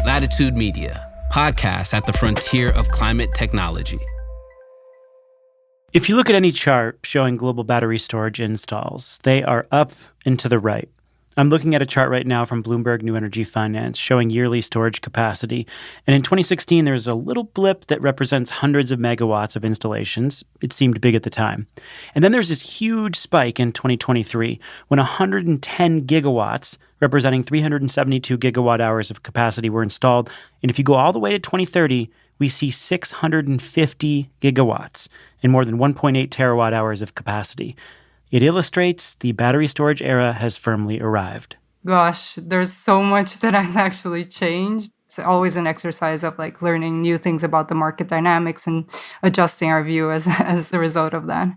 Latitude Media, podcast at the frontier of climate technology. If you look at any chart showing global battery storage installs, they are up and to the right. I'm looking at a chart right now from Bloomberg New Energy Finance showing yearly storage capacity. And in 2016, there's a little blip that represents hundreds of megawatts of installations. It seemed big at the time. And then there's this huge spike in 2023 when 110 gigawatts, representing 372 gigawatt hours of capacity, were installed. And if you go all the way to 2030, we see 650 gigawatts and more than 1.8 terawatt hours of capacity. It illustrates the battery storage era has firmly arrived. Gosh, there's so much that has actually changed. It's always an exercise of learning new things about the market dynamics and adjusting our view as a result of that.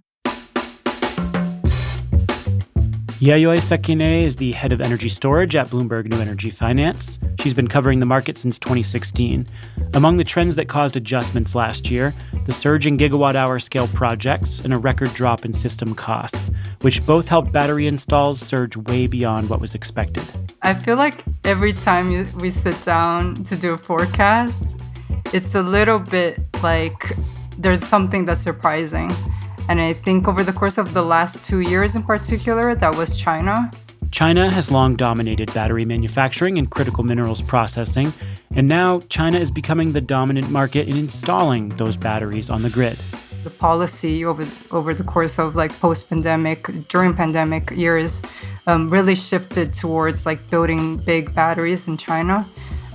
Yayoi Sekine is the head of energy storage at Bloomberg New Energy Finance. She's been covering the market since 2016. Among the trends that caused adjustments last year, the surge in gigawatt-hour scale projects and a record drop in system costs, which both helped battery installs surge way beyond what was expected. I feel like every time we sit down to do a forecast, it's a little bit like there's something that's surprising. And I think over the course of the last 2 years in particular, that was China. China has long dominated battery manufacturing and critical minerals processing, and now China is becoming the dominant market in installing those batteries on the grid. The policy over the course of post-pandemic, during pandemic years, really shifted towards building big batteries in China.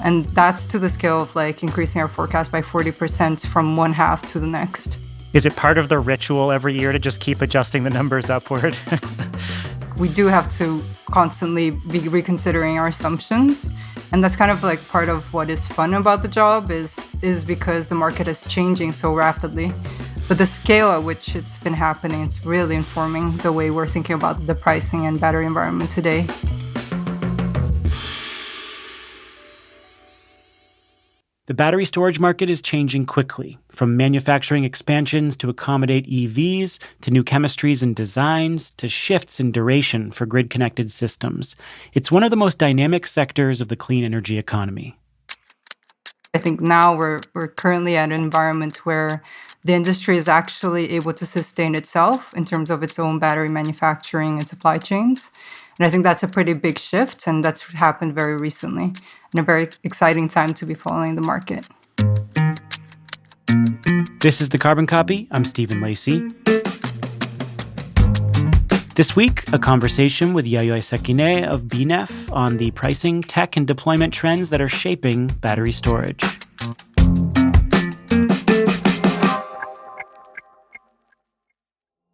And that's to the scale of increasing our forecast by 40% from one half to the next. Is it part of the ritual every year to just keep adjusting the numbers upward? We do have to constantly be reconsidering our assumptions. And that's kind of part of what is fun about the job is because the market is changing so rapidly. But the scale at which it's been happening, it's really informing the way we're thinking about the pricing and battery environment today. The battery storage market is changing quickly, from manufacturing expansions to accommodate EVs, to new chemistries and designs, to shifts in duration for grid-connected systems. It's one of the most dynamic sectors of the clean energy economy. I think now we're currently at an environment where the industry is actually able to sustain itself in terms of its own battery manufacturing and supply chains. And I think that's a pretty big shift, and that's happened very recently, and a very exciting time to be following the market. This is The Carbon Copy. I'm Stephen Lacey. This week, a conversation with Yayoi Sekine of BNEF on the pricing, tech, and deployment trends that are shaping battery storage.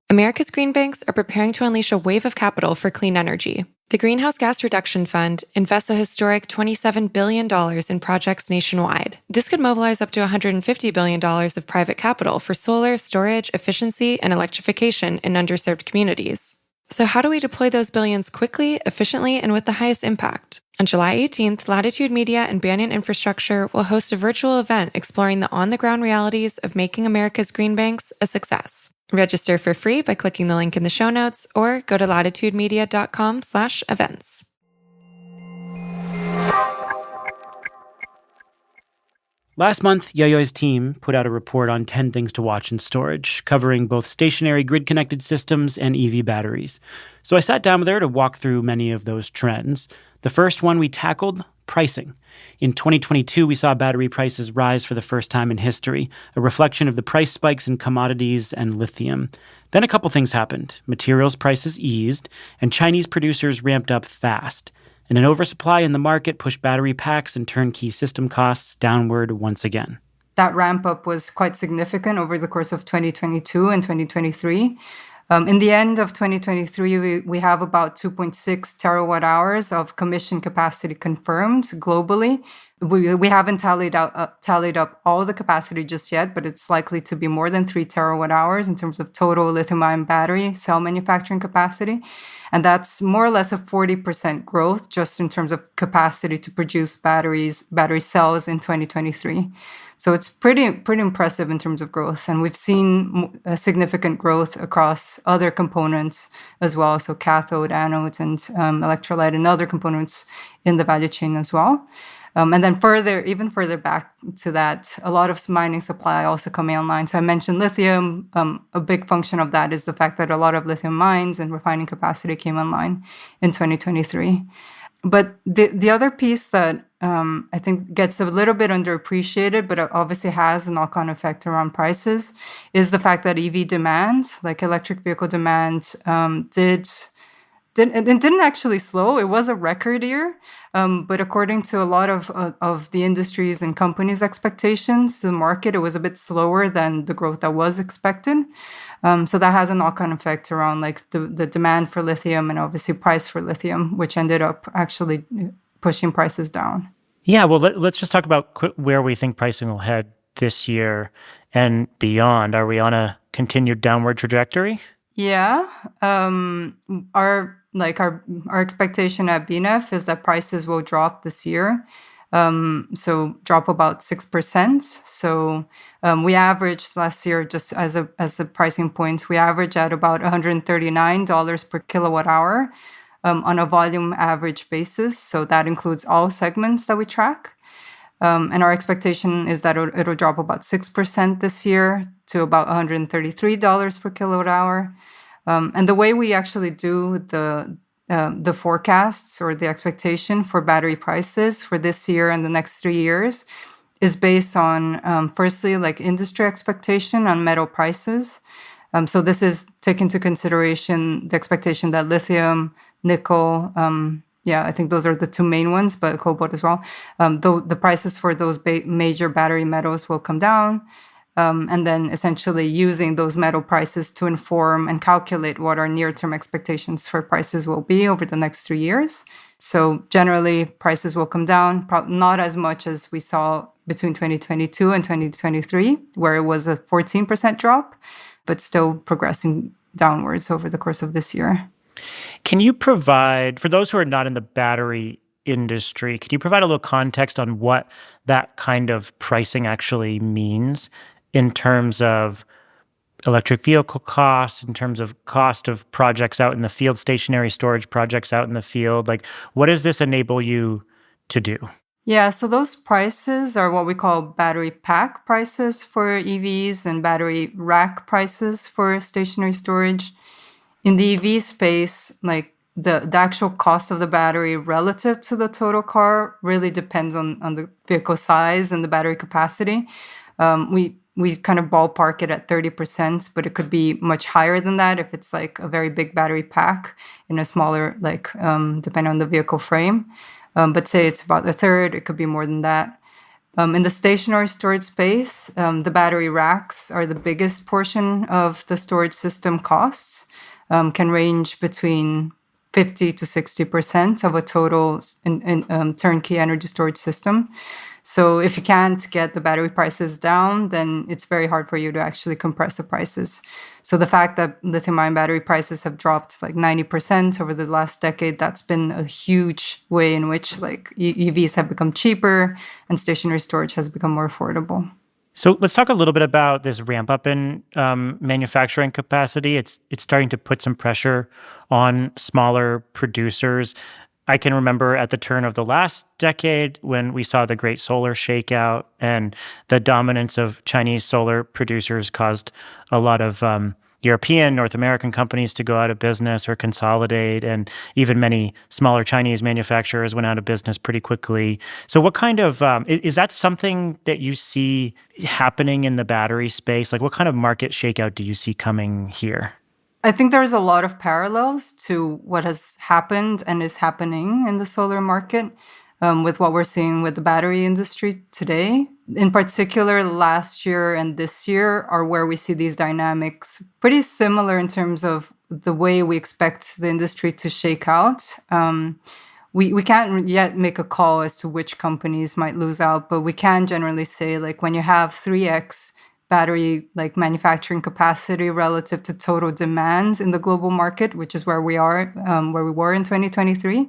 America's green banks are preparing to unleash a wave of capital for clean energy. The Greenhouse Gas Reduction Fund invests a historic $27 billion in projects nationwide. This could mobilize up to $150 billion of private capital for solar, storage, efficiency, and electrification in underserved communities. So how do we deploy those billions quickly, efficiently, and with the highest impact? On July 18th, Latitude Media and Banyan Infrastructure will host a virtual event exploring the on-the-ground realities of making America's green banks a success. Register for free by clicking the link in the show notes or go to latitudemedia.com/events. Last month, Yayoi's team put out a report on 10 things to watch in storage, covering both stationary grid-connected systems and EV batteries. So I sat down with her to walk through many of those trends. The first one we tackled, pricing. In 2022, we saw battery prices rise for the first time in history, a reflection of the price spikes in commodities and lithium. Then a couple things happened. Materials prices eased, and Chinese producers ramped up fast. And an oversupply in the market pushed battery packs and turnkey system costs downward once again. That ramp up was quite significant over the course of 2022 and 2023. In the end of 2023, we have about 2.6 terawatt hours of commissioned capacity confirmed globally. We haven't tallied up all the capacity just yet, but it's likely to be more than 3 terawatt hours in terms of total lithium-ion battery cell manufacturing capacity. And that's more or less a 40% growth just in terms of capacity to produce battery cells in 2023. So it's pretty impressive in terms of growth. And we've seen a significant growth across other components as well. So cathode, anodes, and electrolyte and other components in the value chain as well. And then even further back to that, a lot of mining supply also coming online. So I mentioned lithium. A big function of that is the fact that a lot of lithium mines and refining capacity came online in 2023. But the other piece that I think gets a little bit underappreciated, but obviously has a knock-on effect around prices, is the fact that EV demand, like electric vehicle demand, didn't actually slow. It was a record year, but according to a lot of the industries and companies' expectations, the market, it was a bit slower than the growth that was expected. So that has a knock-on effect around like the demand for lithium and obviously price for lithium, which ended up actually pushing prices down. Yeah, well, let's just talk about where we think pricing will head this year and beyond. Are we on a continued downward trajectory? Yeah. Our expectation at BNEF is that prices will drop this year. So drop about 6%. So we averaged last year, just as a pricing point, we averaged at about $139 per kilowatt hour on a volume average basis. So that includes all segments that we track. And our expectation is that it'll drop about 6% this year to about $133 per kilowatt hour. And the way we actually do the forecasts or the expectation for battery prices for this year and the next 3 years is based on, firstly, like industry expectation on metal prices. So this is take into consideration the expectation that lithium, nickel, I think those are the two main ones, but cobalt as well. The prices for those major battery metals will come down. And then essentially using those metal prices to inform and calculate what our near-term expectations for prices will be over the next 3 years. So generally, prices will come down, not as much as we saw between 2022 and 2023, where it was a 14% drop, but still progressing downwards over the course of this year. Can you provide, for those who are not in the battery industry, can you provide a little context on what that kind of pricing actually means in terms of electric vehicle costs, in terms of cost of projects out in the field, stationary storage projects out in the field? Like, what does this enable you to do? Yeah, so those prices are what we call battery pack prices for EVs and battery rack prices for stationary storage. In the EV space, like the actual cost of the battery relative to the total car really depends on the vehicle size and the battery capacity. We kind of ballpark it at 30%, but it could be much higher than that if it's like a very big battery pack in a smaller, depending on the vehicle frame. But say it's about a third, it could be more than that. In the stationary storage space, the battery racks are the biggest portion of the storage system costs, can range between 50 to 60% of a total turnkey energy storage system. So if you can't get the battery prices down, then it's very hard for you to actually compress the prices. So the fact that lithium-ion battery prices have dropped like 90% over the last decade, that's been a huge way in which like EVs have become cheaper and stationary storage has become more affordable. So let's talk a little bit about this ramp up in manufacturing capacity. It's starting to put some pressure on smaller producers. I can remember at the turn of the last decade when we saw the great solar shakeout and the dominance of Chinese solar producers caused a lot of European, North American companies to go out of business or consolidate, and even many smaller Chinese manufacturers went out of business pretty quickly. So what kind of, is that something that you see happening in the battery space? Like what kind of market shakeout do you see coming here? I think there's a lot of parallels to what has happened and is happening in the solar market with what we're seeing with the battery industry today. In particular, last year and this year are where we see these dynamics pretty similar in terms of the way we expect the industry to shake out. We can't yet make a call as to which companies might lose out, but we can generally say like when you have 3x battery like manufacturing capacity relative to total demands in the global market, which is where we are, where we were in 2023,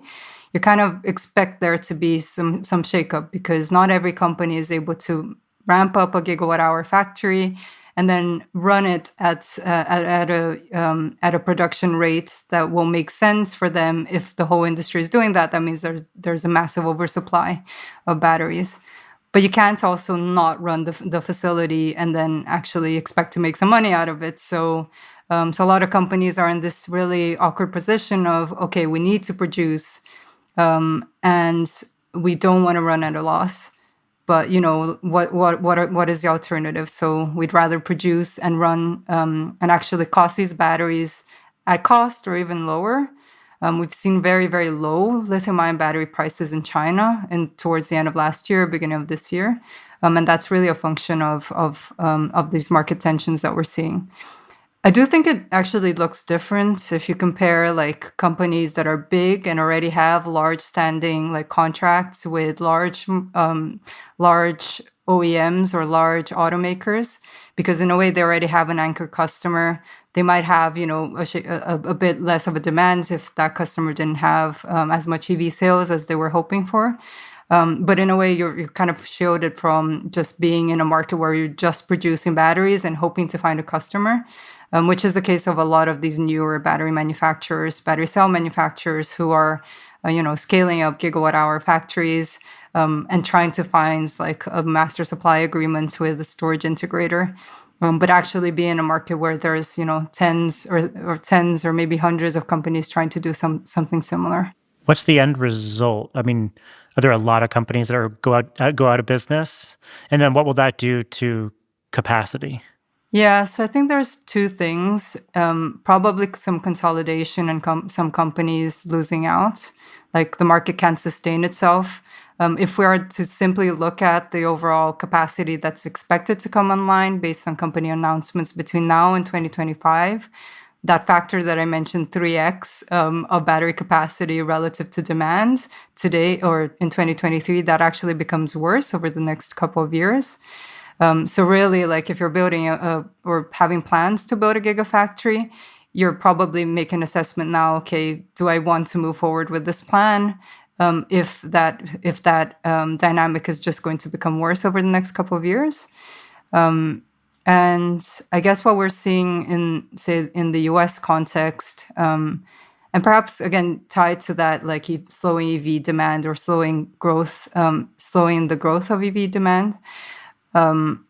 you kind of expect there to be some shakeup because not every company is able to ramp up a gigawatt hour factory and then run it at a production rate that will make sense for them. If the whole industry is doing that, that means there's a massive oversupply of batteries. But you can't also not run the facility and then actually expect to make some money out of it. So a lot of companies are in this really awkward position of, okay, we need to produce, and we don't want to run at a loss. But what is the alternative? So we'd rather produce and run and actually cost these batteries at cost or even lower. We've seen very, very low lithium-ion battery prices in China and towards the end of last year, beginning of this year, and that's really a function of these market tensions that we're seeing. I do think it actually looks different if you compare like companies that are big and already have large standing like contracts with large OEMs or large automakers, because in a way they already have an anchor customer. They might have, a bit less of a demand if that customer didn't have as much EV sales as they were hoping for. But in a way, you're kind of shielded from just being in a market where you're just producing batteries and hoping to find a customer, which is the case of a lot of these newer battery manufacturers, battery cell manufacturers who are, scaling up gigawatt-hour factories and trying to find like a master supply agreement with a storage integrator. But actually be in a market where there's, tens or maybe hundreds of companies trying to do something similar. What's the end result? I mean, are there a lot of companies that go out of business? And then what will that do to capacity? Yeah, so I think there's two things. Probably some consolidation and some companies losing out. Like the market can't sustain itself. If we are to simply look at the overall capacity that's expected to come online based on company announcements between now and 2025, that factor that I mentioned, 3x of battery capacity relative to demand today or in 2023, that actually becomes worse over the next couple of years. So really, like if you're building or having plans to build a gigafactory, you're probably making an assessment now, okay, do I want to move forward with this plan? If that dynamic is just going to become worse over the next couple of years. And I guess what we're seeing in the US context, and perhaps again tied to that, like slowing EV demand or slowing the growth of EV demand,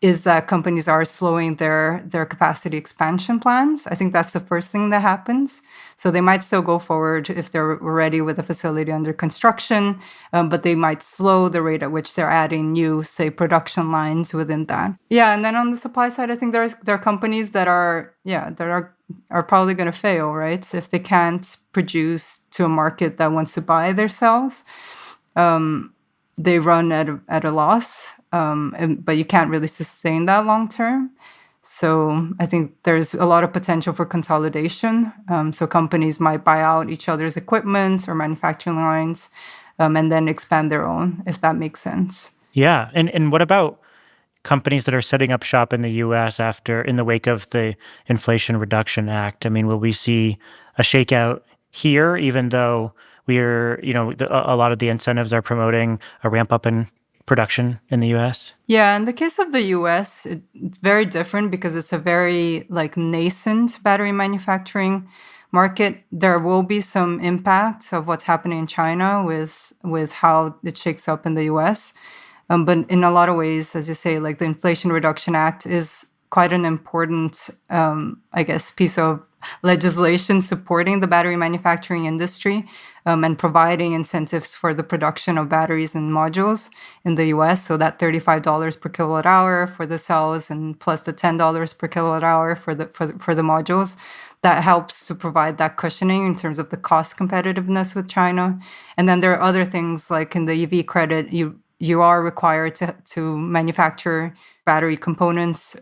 is that companies are slowing their capacity expansion plans. I think that's the first thing that happens. So they might still go forward if they're ready with a facility under construction, but they might slow the rate at which they're adding new, say, production lines within that. Yeah, and then on the supply side, I think there are companies that are probably going to fail, right? If they can't produce to a market that wants to buy their cells, they run at a loss. But you can't really sustain that long term. So I think there's a lot of potential for consolidation. So companies might buy out each other's equipment or manufacturing lines and then expand their own, if that makes sense. Yeah. And what about companies that are setting up shop in the U.S. in the wake of the Inflation Reduction Act? I mean, will we see a shakeout here, even though a lot of the incentives are promoting a ramp up in production in the U.S.? Yeah, in the case of the U.S., it's very different because it's a very nascent battery manufacturing market. There will be some impact of what's happening in China with how it shakes up in the U.S. But in a lot of ways, as you say, like the Inflation Reduction Act is quite an important, piece of legislation supporting the battery manufacturing industry and providing incentives for the production of batteries and modules in the US. So that $35 per kilowatt hour for the cells and plus the $10 per kilowatt hour for the modules, that helps to provide that cushioning in terms of the cost competitiveness with China. And then there are other things like in the EV credit, you are required to manufacture battery components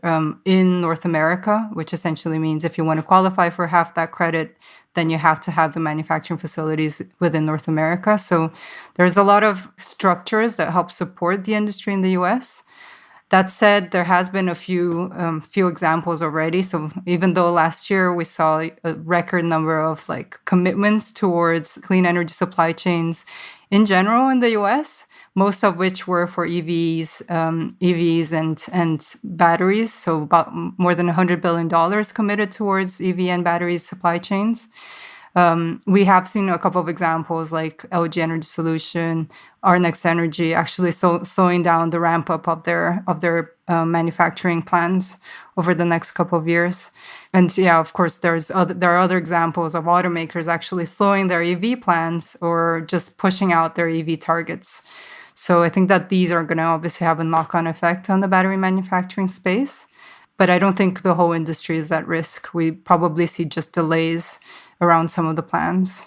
in North America, which essentially means if you want to qualify for half that credit, then you have to have the manufacturing facilities within North America. So there's a lot of structures that help support the industry in the US. That said, there has been a few examples already. So even though last year we saw a record number of commitments towards clean energy supply chains in general in the US, most of which were for EVs and batteries. So about more than $100 billion committed towards EV and battery supply chains. We have seen a couple of examples like LG Energy Solution, Our Next Energy, actually slowing down the ramp up of their manufacturing plans over the next couple of years. And yeah, of course, there are other examples of automakers actually slowing their EV plans or just pushing out their EV targets. So I think that these are going to obviously have a knock-on effect on the battery manufacturing space. But I don't think the whole industry is at risk. We probably see just delays around some of the plans.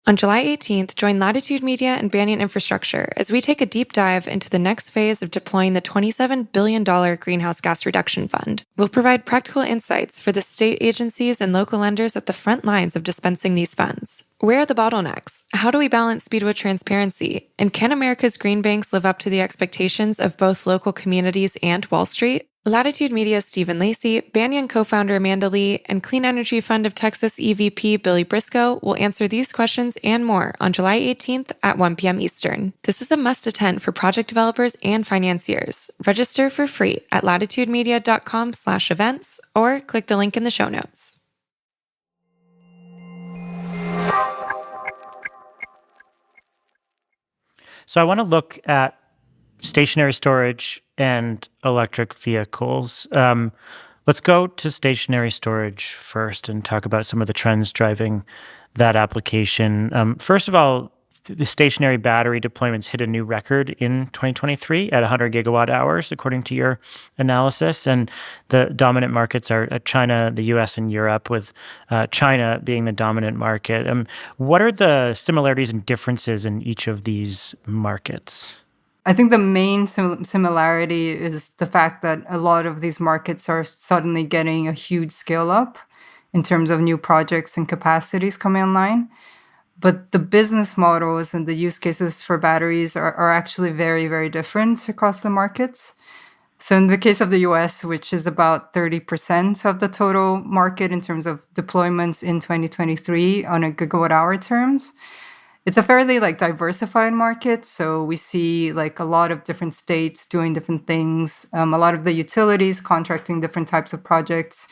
On July 18th, join Latitude Media and Banyan Infrastructure as we take a deep dive into the next phase of deploying the $27 billion Greenhouse Gas Reduction Fund. We'll provide practical insights for the state agencies and local lenders at the front lines of dispensing these funds. Where are the bottlenecks? How do we balance speed with transparency? And can America's green banks live up to the expectations of both local communities and Wall Street? Latitude Media's Stephen Lacey, Banyan co-founder Amanda Lee, and Clean Energy Fund of Texas EVP Billy Briscoe will answer these questions and more on July 18th at 1 p.m. Eastern. This is a must-attend for project developers and financiers. Register for free at latitudemedia.com/events or click the link in the show notes. So I want to look at stationary storage and electric vehicles. Let's go to stationary storage first and talk about some of the trends driving that application. First of all, the stationary battery deployments hit a new record in 2023 at 100 gigawatt hours, according to your analysis. And the dominant markets are China, the US, and Europe, with China being the dominant market. What are the similarities and differences in each of these markets? I think the main similarity is the fact that a lot of these markets are suddenly getting a huge scale up in terms of new projects and capacities coming online. But the business models and the use cases for batteries are actually very, very different across the markets. So in the case of the US, which is about 30% of the total market in terms of deployments in 2023 on a gigawatt hour terms, it's a fairly diversified market. So we see a lot of different states doing different things, a lot of the utilities contracting different types of projects.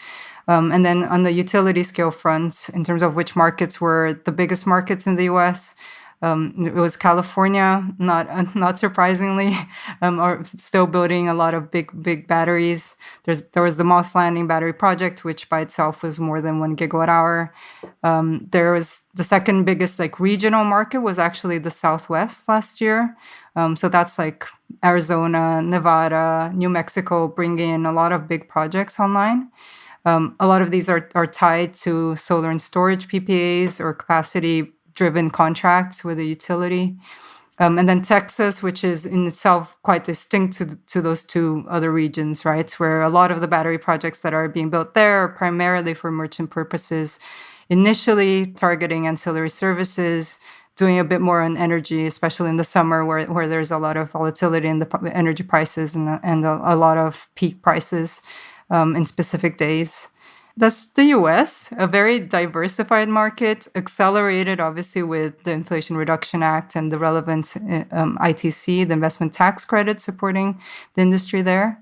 And then on the utility scale front, in terms of which markets were the biggest markets in the US, it was California, not surprisingly, are still building a lot of big batteries. There was the Moss Landing battery project, which by itself was more than 1 gigawatt hour. There was the second biggest regional market was actually the Southwest last year. So that's Arizona, Nevada, New Mexico, bringing in a lot of big projects online. A lot of these are tied to solar and storage PPAs or capacity-driven contracts with a utility. And then Texas, which is in itself quite distinct to those two other regions, right? Where a lot of the battery projects that are being built there are primarily for merchant purposes, initially targeting ancillary services, doing a bit more on energy, especially in the summer where there's a lot of volatility in the energy prices and a lot of peak prices in specific days. That's the US, a very diversified market, accelerated obviously with the Inflation Reduction Act and the relevant ITC, the investment tax credit supporting the industry there.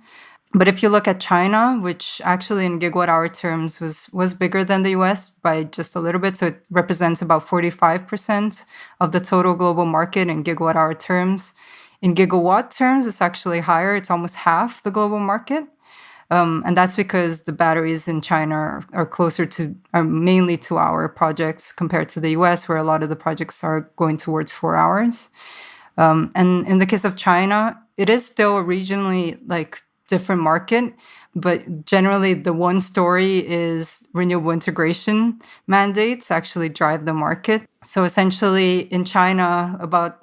But if you look at China, which actually in gigawatt hour terms was bigger than the US by just a little bit, so it represents about 45% of the total global market in gigawatt hour terms. In gigawatt terms, it's actually higher. It's almost half the global market. And that's because the batteries in China are mainly 2-hour projects compared to the US, where a lot of the projects are going towards 4 hours. And in the case of China, it is still a regionally different market, but generally the one story is renewable integration mandates actually drive the market. So essentially in China, about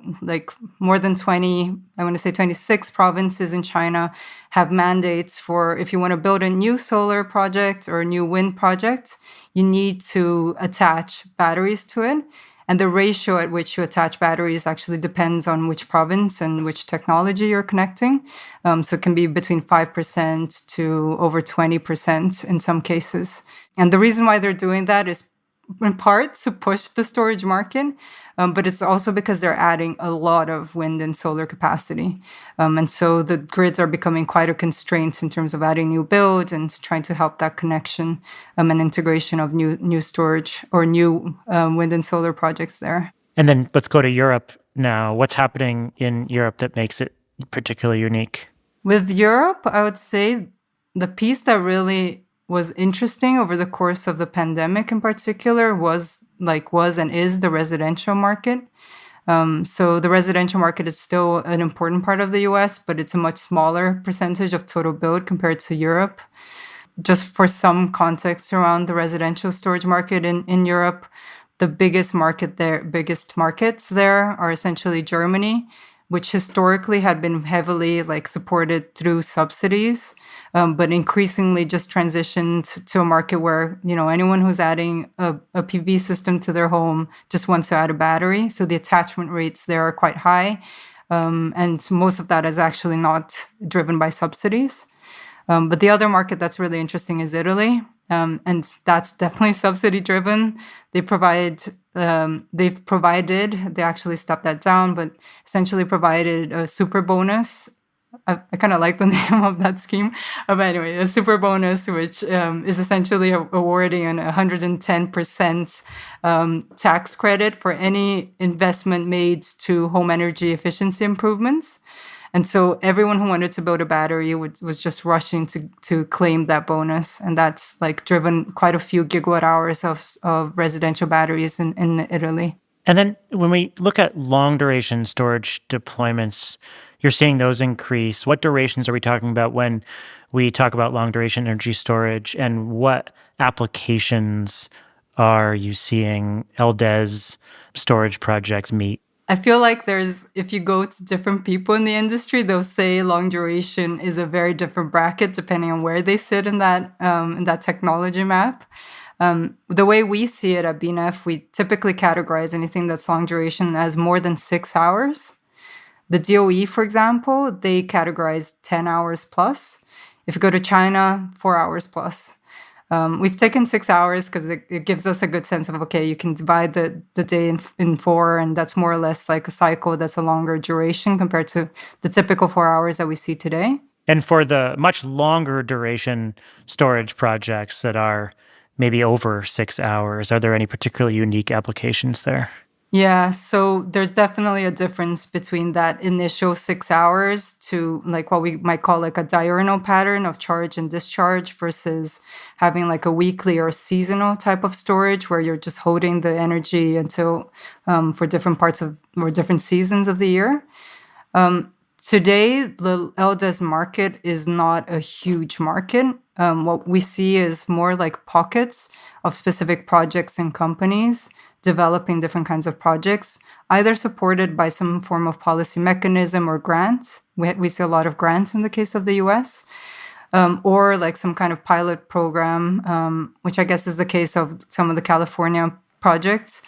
more than 26 provinces in China have mandates for if you want to build a new solar project or a new wind project, you need to attach batteries to it. And the ratio at which you attach batteries actually depends on which province and which technology you're connecting. So it can be between 5% to over 20% in some cases. And the reason why they're doing that is in part to push the storage market, but it's also because they're adding a lot of wind and solar capacity. And so the grids are becoming quite a constraint in terms of adding new builds and trying to help that connection and integration of new storage or new wind and solar projects there. And then let's go to Europe now. What's happening in Europe that makes it particularly unique? With Europe, I would say the piece that really was interesting over the course of the pandemic in particular was and is the residential market. So the residential market is still an important part of the US, but it's a much smaller percentage of total build compared to Europe. Just for some context around the residential storage market in Europe, the biggest markets there are essentially Germany, which historically had been heavily supported through subsidies, but increasingly just transitioned to a market where anyone who's adding a PV system to their home just wants to add a battery. So the attachment rates there are quite high, and most of that is actually not driven by subsidies. But the other market that's really interesting is Italy, and that's definitely subsidy driven. They actually stepped that down, but essentially provided a super bonus. I kind of like the name of that scheme. But anyway, a super bonus, which is essentially awarding an 110% tax credit for any investment made to home energy efficiency improvements. And so everyone who wanted to build a battery was just rushing to claim that bonus. And that's driven quite a few gigawatt hours of residential batteries in Italy. And then when we look at long duration storage deployments, you're seeing those increase. What durations are we talking about when we talk about long duration energy storage, and what applications are you seeing LDES storage projects meet? I feel like if you go to different people in the industry, they'll say long duration is a very different bracket depending on where they sit in that technology map. The way we see it at BNEF, we typically categorize anything that's long duration as more than 6 hours. The DOE, for example, they categorize 10 hours plus. If you go to China, 4 hours plus. We've taken 6 hours because it gives us a good sense of, okay, you can divide the day in 4, and that's more or less like a cycle that's a longer duration compared to the typical 4 hours that we see today. And for the much longer duration storage projects that are maybe over 6 hours, are there any particularly unique applications there? Yeah, so there's definitely a difference between that initial 6 hours to what we might call a diurnal pattern of charge and discharge versus having a weekly or seasonal type of storage where you're just holding the energy until for different parts of or different seasons of the year. Today, the LDES market is not a huge market. What we see is more like pockets of specific projects and companies developing different kinds of projects, either supported by some form of policy mechanism or grant. We see a lot of grants in the case of the US, or some kind of pilot program, which I guess is the case of some of the California projects,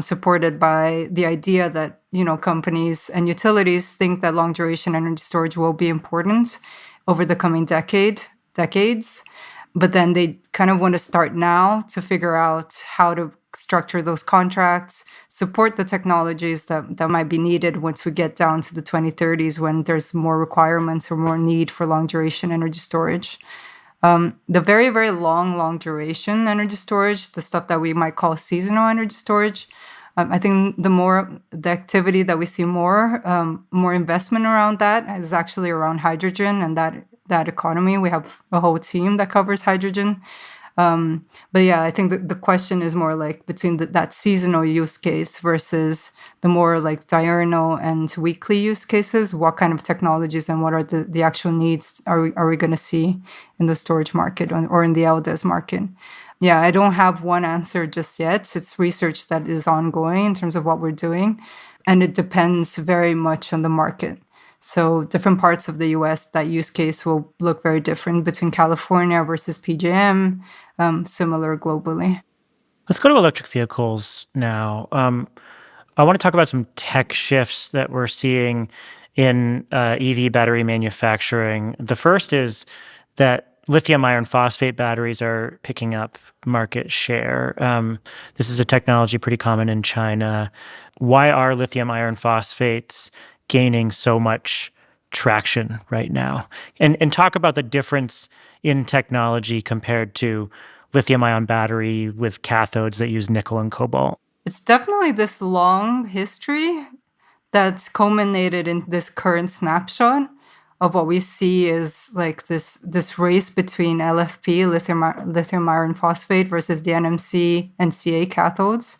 supported by the idea that companies and utilities think that long duration energy storage will be important over the coming decades. But then they kind of want to start now to figure out how to structure those contracts, support the technologies that might be needed once we get down to the 2030s when there's more requirements or more need for long duration energy storage. The very, very long duration energy storage, the stuff that we might call seasonal energy storage, I think the activity that we see more investment around that is actually around hydrogen and that economy. We have a whole team that covers hydrogen. But yeah, I think the question is more between that seasonal use case versus the more diurnal and weekly use cases. What kind of technologies and what are the actual needs are we going to see in the storage market or in the LDES market? Yeah, I don't have one answer just yet. It's research that is ongoing in terms of what we're doing, and it depends very much on the market. So different parts of the US, that use case will look very different between California versus PJM, similar globally. Let's go to electric vehicles now. I want to talk about some tech shifts that we're seeing in EV battery manufacturing. The first is that lithium iron phosphate batteries are picking up market share. This is a technology pretty common in China. Why are lithium iron phosphates gaining so much traction right now? And talk about the difference in technology compared to lithium ion battery with cathodes that use nickel and cobalt. It's definitely this long history that's culminated in this current snapshot of what we see is like this race between LFP, lithium iron phosphate, versus the NMC and CA cathodes.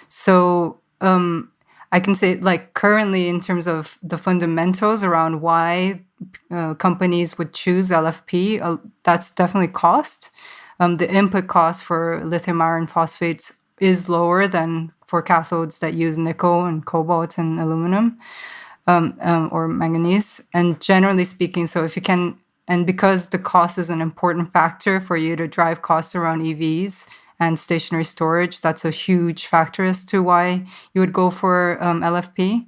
So I can say, like, currently in terms of the fundamentals around why companies would choose LFP, that's definitely cost. The input cost for lithium iron phosphates is lower than for cathodes that use nickel and cobalt and aluminum. Or manganese. And generally speaking, so if you can, and because the cost is an important factor for you to drive costs around EVs and stationary storage, that's a huge factor as to why you would go for LFP.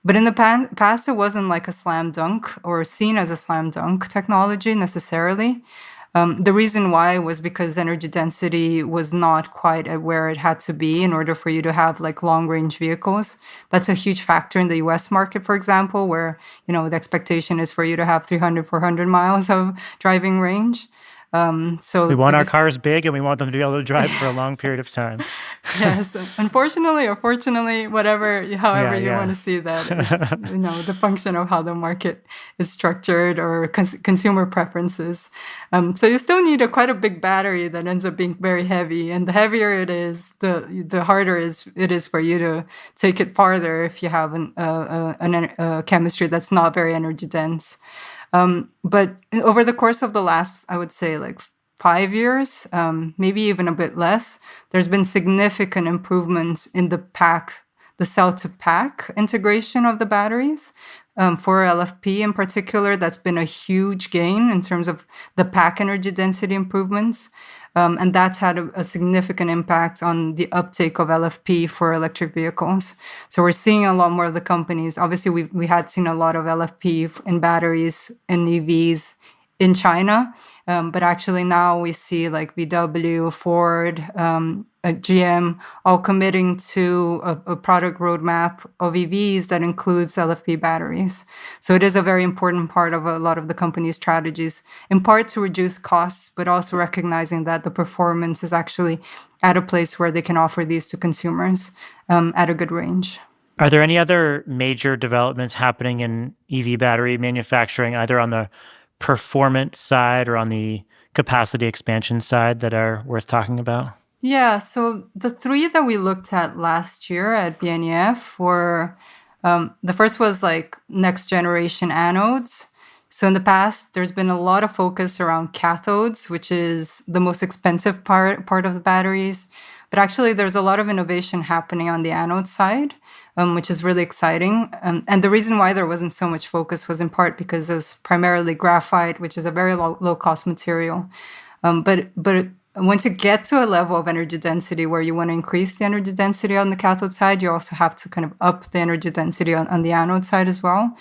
But in the past, it wasn't like a slam dunk or seen as a slam dunk technology necessarily. The reason why was because energy density was not quite at where it had to be in order for you to have like long range vehicles. That's a huge factor in the US market, for example, where, the expectation is for you to have 300, 400 miles of driving range. So we want our cars big and we want them to be able to drive for a long period of time. Yes, unfortunately or fortunately, however you want to see that, it's, the function of how the market is structured or consumer preferences. So you still need quite a big battery that ends up being very heavy, and the heavier it is, the harder it is for you to take it farther if you have a chemistry that's not very energy dense. But over the course of the last, I would say, like 5 years, maybe even a bit less, there's been significant improvements in the cell-to-pack integration of the batteries. For LFP in particular, that's been a huge gain in terms of the pack energy density improvements. And that's had a significant impact on the uptake of LFP for electric vehicles. So we're seeing a lot more of the companies. Obviously, we had seen a lot of LFP in batteries in EVs in China. But actually now we see like VW, Ford, GM all committing to a product roadmap of EVs that includes LFP batteries. So it is a very important part of a lot of the company's strategies, in part to reduce costs, but also recognizing that the performance is actually at a place where they can offer these to consumers at a good range. Are there any other major developments happening in EV battery manufacturing, either on the performance side or on the capacity expansion side, that are worth talking about? Yeah, so the three that we looked at last year at BNEF were, the first was like next generation anodes. So in the past, there's been a lot of focus around cathodes, which is the most expensive part of the batteries. But actually, there's a lot of innovation happening on the anode side, which is really exciting. And the reason why there wasn't so much focus was in part because it's primarily graphite, which is a very low-cost material. But once you get to a level of energy density where you want to increase the energy density on the cathode side, you also have to kind of up the energy density on the anode side as well.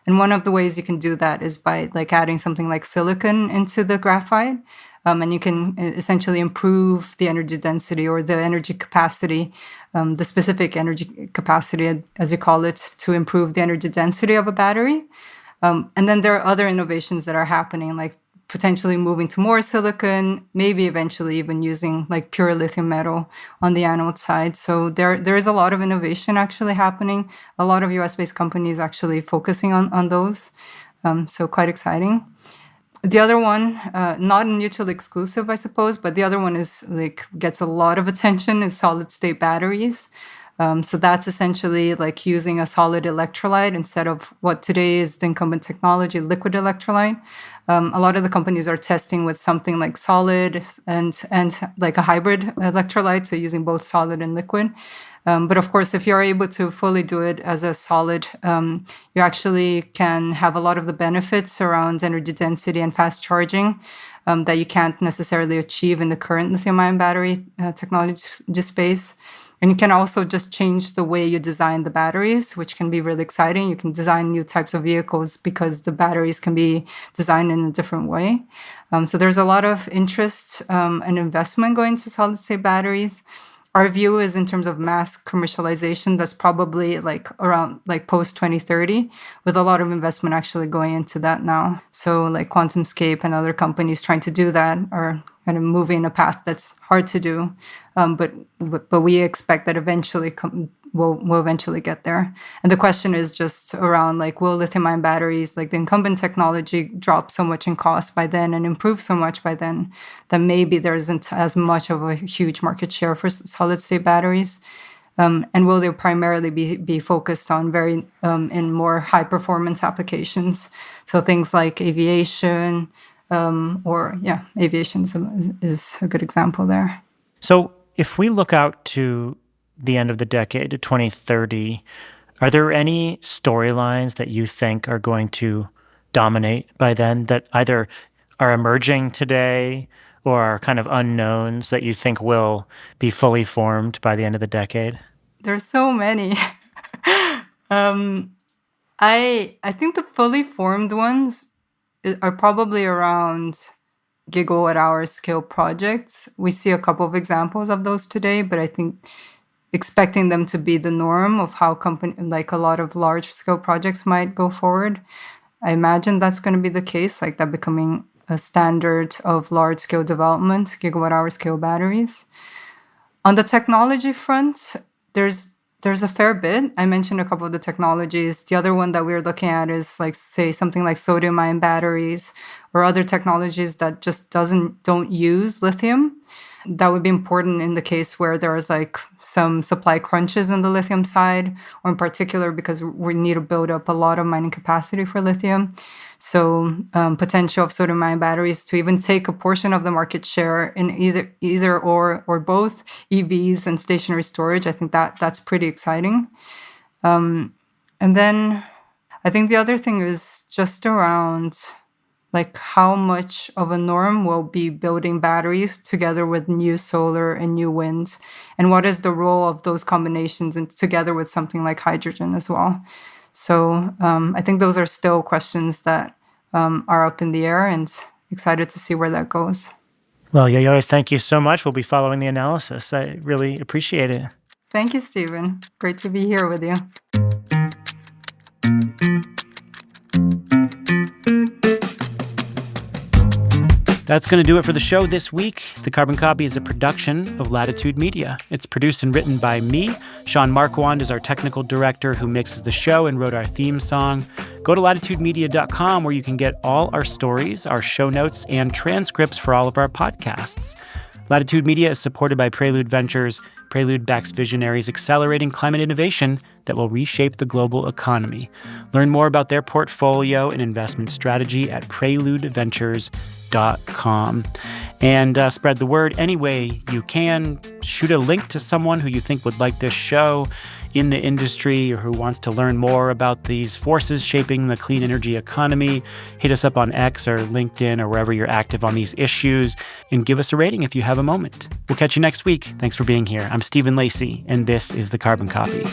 And one of the ways you can do that is by like adding something like silicon into the graphite. And you can essentially improve the energy density or the energy capacity, the specific energy capacity, as you call it, to improve the energy density of a battery. And then there are other innovations that are happening, like potentially moving to more silicon, maybe eventually even using like pure lithium metal on the anode side. So there is a lot of innovation actually happening. A lot of US-based companies actually focusing on those. So quite exciting. The other one, not mutually exclusive, I suppose, but the other one is like gets a lot of attention, is solid state batteries. So that's essentially like using a solid electrolyte instead of what today is the incumbent technology, liquid electrolyte. A lot of the companies are testing with something like solid and like a hybrid electrolyte, so using both solid and liquid. But of course, if you're able to fully do it as a solid, you actually can have a lot of the benefits around energy density and fast charging that you can't necessarily achieve in the current lithium-ion battery technology space. And you can also just change the way you design the batteries, which can be really exciting. You can design new types of vehicles because the batteries can be designed in a different way. So there's a lot of interest and investment going to solid-state batteries. Our view is in terms of mass commercialization, that's probably like around like post 2030, with a lot of investment actually going into that now. So like QuantumScape and other companies trying to do that are kind of moving a path that's hard to do, but we expect that eventually we'll eventually get there. And the question is just around like, will lithium-ion batteries, like the incumbent technology, drop so much in cost by then and improve so much by then that maybe there isn't as much of a huge market share for solid-state batteries? And will they primarily be focused on very in more high-performance applications? So things like aviation, aviation is a good example there. So if we look out to the end of the decade, to 2030, are there any storylines that you think are going to dominate by then that either are emerging today or are kind of unknowns that you think will be fully formed by the end of the decade? There's so many. I think the fully formed ones are probably around gigawatt-hour scale projects. We see a couple of examples of those today, but I think expecting them to be the norm of how like a lot of large-scale projects might go forward, I imagine that's going to be the case, like that becoming a standard of large-scale development, gigawatt-hour scale batteries. On the technology front, there's a fair bit. I mentioned a couple of the technologies. The other one that we're looking at is like, say, something like sodium-ion batteries or other technologies that just don't use lithium. That would be important in the case where there's like some supply crunches on the lithium side, or in particular because we need to build up a lot of mining capacity for lithium. So potential of sodium-ion batteries to even take a portion of the market share in either or both EVs and stationary storage. I think that's pretty exciting. And then I think the other thing is just around like how much of a norm will be building batteries together with new solar and new wind, and what is the role of those combinations and together with something like hydrogen as well. So I think those are still questions that are up in the air, and excited to see where that goes. Well, Yayoi, thank you so much. We'll be following the analysis. I really appreciate it. Thank you, Stephen. Great to be here with you. That's going to do it for the show this week. The Carbon Copy is a production of Latitude Media. It's produced and written by me. Sean Marquand is our technical director who mixes the show and wrote our theme song. Go to latitudemedia.com where you can get all our stories, our show notes, and transcripts for all of our podcasts. Latitude Media is supported by Prelude Ventures. Prelude backs visionaries accelerating climate innovation that will reshape the global economy. Learn more about their portfolio and investment strategy at preludeventures.com. And spread the word any way you can. Shoot a link to someone who you think would like this show in the industry or who wants to learn more about these forces shaping the clean energy economy. Hit us up on X or LinkedIn or wherever you're active on these issues, and give us a rating if you have a moment. We'll catch you next week. Thanks for being here. I'm Stephen Lacey, and this is The Carbon Copy.